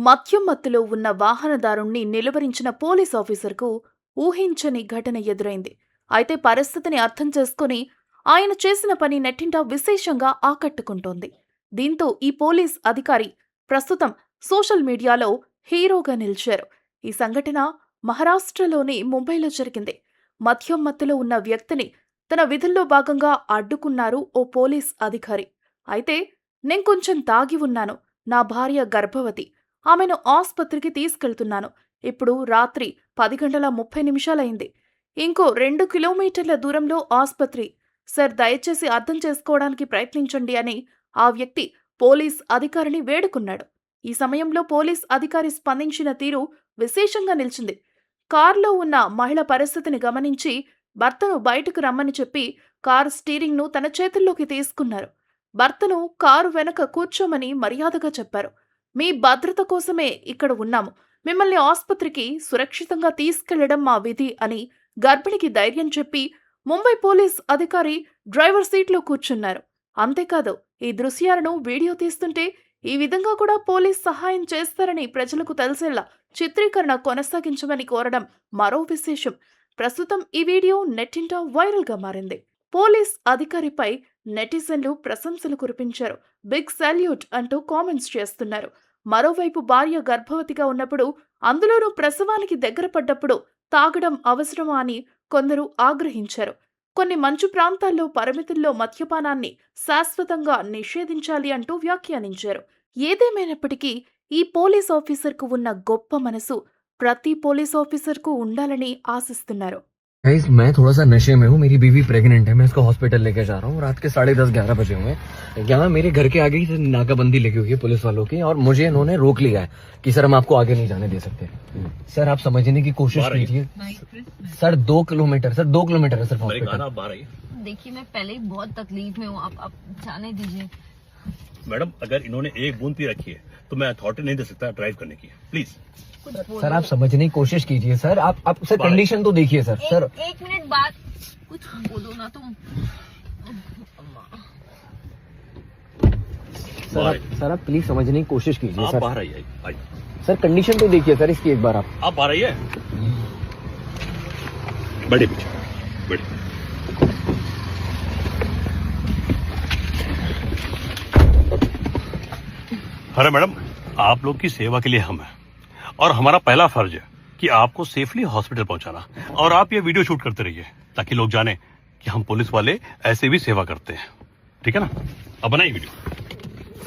మద్యం మత్తులో ఉన్న వాహనదారుణ్ణి నిలువరించిన పోలీస్ ఆఫీసర్కు ఊహించని ఘటన ఎదురైంది. అయితే పరిస్థితిని అర్థం చేసుకుని ఆయన చేసిన పని నెట్టింట విశేషంగా ఆకట్టుకుంటోంది. దీంతో ఈ పోలీస్ అధికారి ప్రస్తుతం సోషల్ మీడియాలో హీరోగా నిలిచారు. ఈ సంఘటన మహారాష్ట్రలోని ముంబైలో జరిగింది. మద్యం మత్తులో ఉన్న వ్యక్తిని తన విధుల్లో భాగంగా అడ్డుకున్నారు ఓ పోలీస్ అధికారి. అయితే నేను కొంచెం తాగి ఉన్నాను, నా భార్య గర్భవతి, ఆమెను ఆస్పత్రికి తీసుకెళ్తున్నాను, ఇప్పుడు రాత్రి 10:30 ఇంకో 2 కిలోమీటర్ల దూరంలో ఆస్పత్రి, సార్ దయచేసి అర్థం చేసుకోవడానికి ప్రయత్నించండి అని ఆ వ్యక్తి పోలీస్ అధికారిని వేడుకున్నాడు. ఈ సమయంలో పోలీస్ అధికారి స్పందించిన తీరు విశేషంగా నిలిచింది. కారులో ఉన్న మహిళ పరిస్థితిని గమనించి భర్తను బయటకు రమ్మని చెప్పి కారు స్టీరింగ్ను తన చేతుల్లోకి తీసుకున్నారు. భర్తను కారు వెనక కూర్చోమని మర్యాదగా చెప్పారు. మీ భద్రత కోసమే ఇక్కడ ఉన్నాము, మిమ్మల్ని ఆస్పత్రికి సురక్షితంగా తీసుకెళ్లడం మా విధి అని గర్భిణికి ధైర్యం చెప్పి ముంబై పోలీస్ అధికారి డ్రైవర్ సీట్లో కూర్చున్నారు. అంతేకాదు, ఈ దృశ్యాలను వీడియో తీస్తుంటే ఈ విధంగా కూడా పోలీస్ సహాయం చేస్తారని ప్రజలకు తెలిసేలా చిత్రీకరణ కొనసాగించమని కోరడం మరో విశేషం. ప్రస్తుతం ఈ వీడియో నెట్టింట వైరల్గా మారింది. పోలీస్ అధికారిపై నెటిజన్లు ప్రశంసలు కురిపించారు. బిగ్ సాల్యూట్ అంటూ కామెంట్స్ చేస్తున్నారు. మరోవైపు భార్య గర్భవతిగా ఉన్నప్పుడు, అందులోనూ ప్రసవానికి దగ్గర పడ్డప్పుడు తాగడం అవసరమా అని కొందరు ఆగ్రహించారు. కొన్ని మంచు ప్రాంతాల్లో పరిమితుల్లో మద్యపానాన్ని శాశ్వతంగా నిషేధించాలి అంటూ వ్యాఖ్యానించారు. ఏదేమైనప్పటికీ ఈ పోలీస్ ఆఫీసర్కు ఉన్న గొప్ప మనసు ప్రతి పోలీస్ ఆఫీసర్కు ఉండాలని ఆశిస్తున్నారు. गाइस मैं थोड़ा सा नशे में हूँ, मेरी बीवी प्रेग्नेंट है, मैं इसको हॉस्पिटल लेके जा रहा हूँ। रात के 10:30-11 बजे हुए। यहाँ मेरे घर के आगे ही नाकाबंदी लगी हुई है पुलिस वालों की, और मुझे इन्होंने रोक लिया है कि सर हम आपको आगे नहीं जाने दे सकते। सर आप समझने की कोशिश कीजिए। सर 2 किलोमीटर है सर हॉस्पिटल। देखिए मैं पहले ही बहुत तकलीफ में हूँ, आप जाने दीजिए। मैडम अगर इन्होंने एक बूंद पी रखी है तो मैं अथॉरिटी नहीं दे सकता ड्राइव करने की, प्लीज। सर आप समझने की कोशिश कीजिए। सर आप सर कंडीशन तो देखिए सर। सर एक मिनट बाद कुछ बोलो ना तुम। सर आप प्लीज समझने की कोशिश कीजिए। आप सर बाहर आइए। सर कंडीशन तो देखिए सर इसकी एक बार आप बाहर आइए। बड़े पीछे बड़े। अरे मैडम, आप लोग की सेवा के लिए हम हैं और हमारा पहला फर्ज है कि आपको सेफली हॉस्पिटल पहुंचाना, और आप ये वीडियो शूट करते रहिए ताकि लोग जाने कि हम पुलिस वाले ऐसे भी सेवा करते हैं। ठीक है ना? अब बनाइए वीडियो।